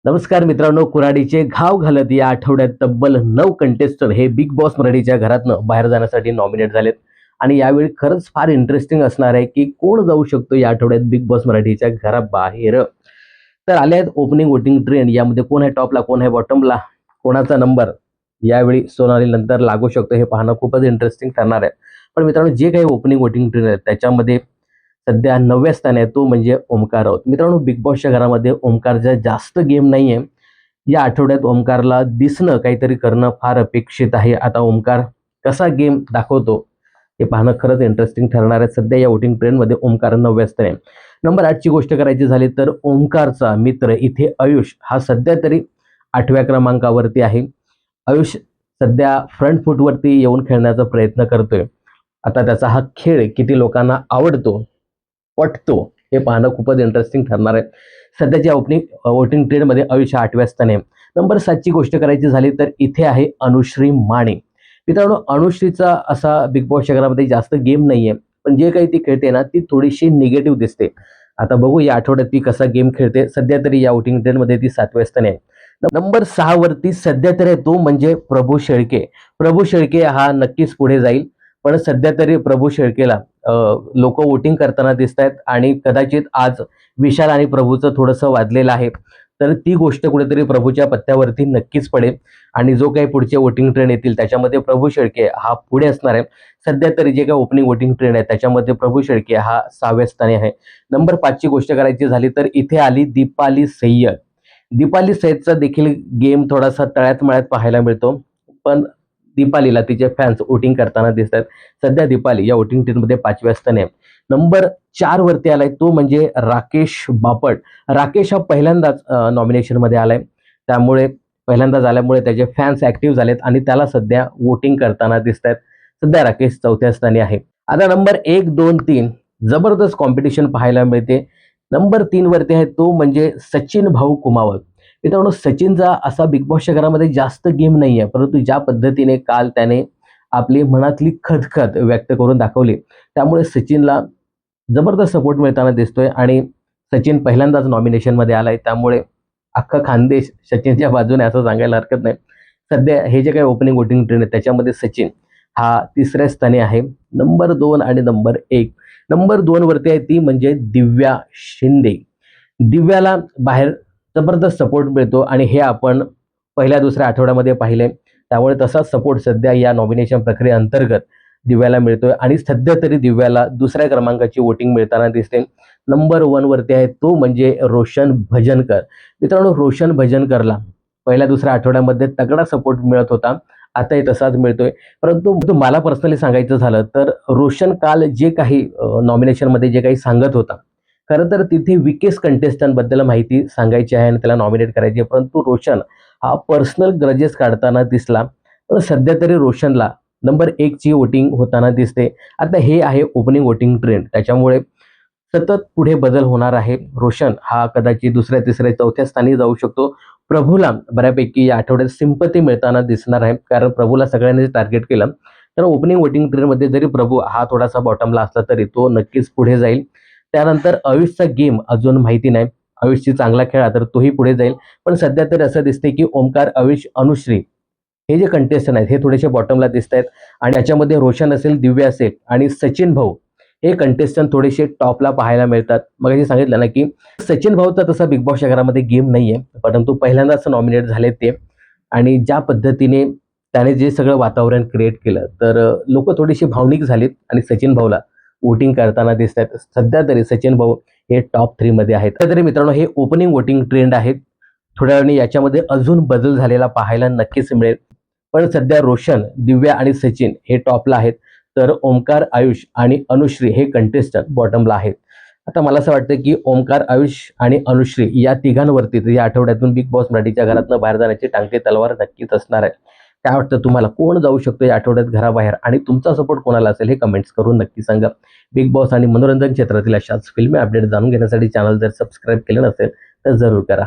नमस्कार मित्रांनो, कुऱ्हाडीचे घाव घालत या आठवड्यात तब्बल 9 कंटेस्टंट हे बिग बॉस मराठीच्या घरातनं बाहेर जाण्यासाठी नॉमिनेट झालेत. आणि यावेळी खरंच फार इंटरेस्टिंग असणार आहे की कोण जाऊ शकतो या आठवड्यात बिग बॉस मराठीच्या घराबाहेर. तर आले आहेत ओपनिंग वोटिंग ट्रेंड. यामध्ये कोण आहे टॉपला, कोण आहे बॉटमला, कोणाचा नंबर यावेळी सोनाली नंतर लागू शकतो हे पाहणं खूपच इंटरेस्टिंग ठरणार आहे. पण मित्रांनो, जे काही ओपनिंग वोटिंग ट्रेंड आहे त्याच्यामध्ये सध्या 9व्या स्थानी आहे तो म्हणजे ओमकार राऊत. मित्रांनो, बिग बॉसच्या घरामध्ये ओमकारचा जास्त गेम नाहीये. या आठवड्यात ओमकारला दिसणं, काहीतरी करणं फार अपेक्षित आहे. आता ओमकार कसा गेम दाखवतो हे पाहणं खरंच इंटरेस्टिंग ठरणार आहे. सध्या या वोटिंग ट्रेंडमध्ये ओमकार 9व्या स्थानी आहे. नंबर 8 ची गोष्ट करायची झाली तर ओमकारचा मित्र इथे आयुष हा सध्या तरी 8व्या क्रमांकावरती आहे. आयुष सध्या फ्रंट फूटवरती येऊन खेळण्याचा प्रयत्न करतोय. आता त्याचा हा खेळ किती लोकांना आवडतो, पटतो हे पाहणं खूपच इंटरेस्टिंग ठरणार आहे. सध्याच्या ओपनिंग वोटिंग ट्रेंडमध्ये आयुष 8व्या स्थानी आहे. नंबर 7 ची गोष्ट करायची झाली तर इथे आहे अनुश्री माने. मित्रांनो, अनुश्रीचा असा बिग बॉसच्या घरामध्ये जास्त गेम नाहीये, पण जे काही ती खेळते ना ती थोडीशी निगेटिव्ह दिसते. आता बघू या आठवड्यात ती कसा गेम खेळते. सध्या तरी या वोटिंग ट्रेंडमध्ये ती 7व्या स्थानी आहे. नंबर 6 वरती सध्या तरी आहे तो म्हणजे प्रभू शेळके. प्रभू शेळके हा नक्कीच पुढे जाईल. पण सध्या तरी प्रभू शेळकेला लोक वोटिंग करताना दिसत आहेत आणि कदाचित आज विशाल आणि प्रभूचं थोडंसं वाजलेलं आहे. तर ती गोष्ट कुठेतरी प्रभूच्या पत्त्यावरती नक्कीच पडेल आणि जो काही पुढचे वोटिंग ट्रेंड येतील त्याच्यामध्ये प्रभू शेळके हा पुढे असणार आहे. सध्या तरी जे काही ओपनिंग वोटिंग ट्रेंड आहे त्याच्यामध्ये प्रभू शेळके हा 6व्या स्थानी आहे. नंबर 5 ची गोष्ट करायची झाली तर इथे आली दीपाली सय्यद. दीपाली सय्यदचा देखील गेम थोडासा तळ्यात मळ्यात पाहायला मिळतो, पण दीपालीला तिचे फॅन्स वोटिंग करताना दिसतात. सध्या दीपाली या वोटिंग ट्रेंडमध्ये 5व्या स्थानी आहे. नंबर 4 वरती आलाय तो म्हणजे राकेश बापट. राकेश हा पहिल्यांदाच नॉमिनेशनमध्ये आलाय, त्यामुळे पहिल्यांदाच आल्यामुळे त्याचे फॅन्स ऍक्टिव्ह झालेत आणि त्याला सध्या वोटिंग करताना दिसत आहेत. सध्या राकेश 4थ्या स्थानी आहे. आता नंबर 1, 2, 3 जबरदस्त कॉम्पिटिशन पाहायला मिळते. नंबर 3 वरती आहे तो म्हणजे सचिन भाऊ कुमावत. मित्रांनो, सचिनचा असा बिग बॉसच्या घरामध्ये जास्त गेम नाहीये, परंतु ज्या पद्धतीने काल त्याने आपली मनातली खदखद व्यक्त करून दाखवली त्यामुळे सचिनला जबरदस्त सपोर्ट मिळताना दिसतोय आणि सचिन पहिल्यांदाच नॉमिनेशनमध्ये आलाय, त्यामुळे अख्खा खानदेश सचिनच्या बाजूने असं सांगायला हरकत नाही. सध्या हे जे काही ओपनिंग वोटिंग ट्रेंड आहे त्याच्यामध्ये सचिन हा 3ऱ्या स्थानी आहे. नंबर 2 आणि नंबर 1. नंबर 2 वरती आहे ती म्हणजे दिव्या शिंदे. दिव्याला बाहेर जबरदस्त सपोर्ट मिळतो आणि हे आपण पहिल्या दुसऱ्या आठवड्यामध्ये पाहिले, त्यामुळे तसाच सपोर्ट सध्या या नॉमिनेशन प्रक्रियेअंतर्गत दिव्याला मिळतोय आणि सध्या तरी दिव्याला 2ऱ्या क्रमांकाची वोटिंग मिळताना दिसते. नंबर 1 वरती आहे तो म्हणजे रोशन भजनकर. मित्रांनो, रोशन भजनकरला पहिल्या दुसऱ्या आठवड्यामध्ये तगडा सपोर्ट मिळत होता, आताही तसाच मिळतोय. परंतु मला पर्सनली सांगायचं झालं तर रोशन काल जे काही नॉमिनेशनमध्ये जे काही सांगत होता, खरं तर तिथे विकेस कंटेस्टंट बद्दल माहिती सांगायची आहे आणि त्याला नॉमिनेट करायची आहे, परंतु रोशन हा पर्सनल ग्रजेस काढताना दिसला. पण सध्या तरी रोशनला नंबर 1 ची वोटिंग होताना दिसते. आता हे आहे ओपनिंग वोटिंग ट्रेंड, त्याच्यामुळे सतत पुढे बदल होणार आहे. रोशन हा कदाचित 2ऱ्या, 3ऱ्या, 4थ्या स्थानी जाऊ शकतो. प्रभूला बऱ्यापैकी या आठवड्यात सिंपती मिळताना दिसणार आहे, कारण प्रभूला सगळ्यांनी टार्गेट केलं. तर ओपनिंग वोटिंग ट्रेंडमध्ये जरी प्रभू हा थोडासा बॉटमला असला तरी तो नक्कीच पुढे जाईल. त्यानंतर आयुषचा गेम अजून माहिती नाही. आयुषची चांगला खेळा तर तोही पुढे जाईल. पण सध्या तरी असं दिसते की ओमकार, आयुष, अनुश्री हे जे कंटेस्टंट आहेत हे थोडेसे बॉटमला दिसत आहेत आणि त्याच्यामध्ये रोशन असेल, दिव्या असेल आणि सचिन भाऊ हे कंटेस्टंट थोडेसे टॉपला पाहायला मिळतात. मग हे सांगितलं ना की सचिन भाऊचा तसा बिग बॉसच्या घरामध्ये गेम नाहीये, परंतु पहिल्यांदाच नॉमिनेट झाले ते आणि ज्या पद्धतीने त्याने जे सगळं वातावरण क्रिएट केलं तर लोक थोडीशी भावनिक झालीत आणि सचिन भाऊला वोटिंग करताना दिसत आहेत. सध्या तरी सचिन भाऊ हे टॉप 3 मध्ये आहेत. तरी मित्रांनो, हे ओपनिंग वोटिंग ट्रेंड आहेत. थोड्या वेळाने याच्यामध्ये अजून बदल झालेला पाहायला नक्कीच मिळेल. पण सध्या रोशन, दिव्या आणि सचिन हे टॉपला आहेत, तर ओमकार, आयुष आणि अनुश्री हे कंटेस्टंट बॉटमला आहेत. आता मला असं वाटतं की ओमकार, आयुष आणि अनुश्री या तिघांवरती या आठवड्यातून बिग बॉस मराठीच्या घरातनं बाहेर जाण्याची टांगती तलवार नक्कीच असणार आहे. काय वाटतं तुम्हाला, कोण जाऊ शकतो या आठवड्यात घराबाहेर आणि तुमचा सपोर्ट कोणाला असेल हे कमेंट्स करून नक्की सांगा. बिग बॉस आणि मनोरंजन क्षेत्रातील अशाच फिल्मी अपडेट जाणून घेण्यासाठी चॅनल जर सबस्क्राईब केलं नसेल तर जरूर करा.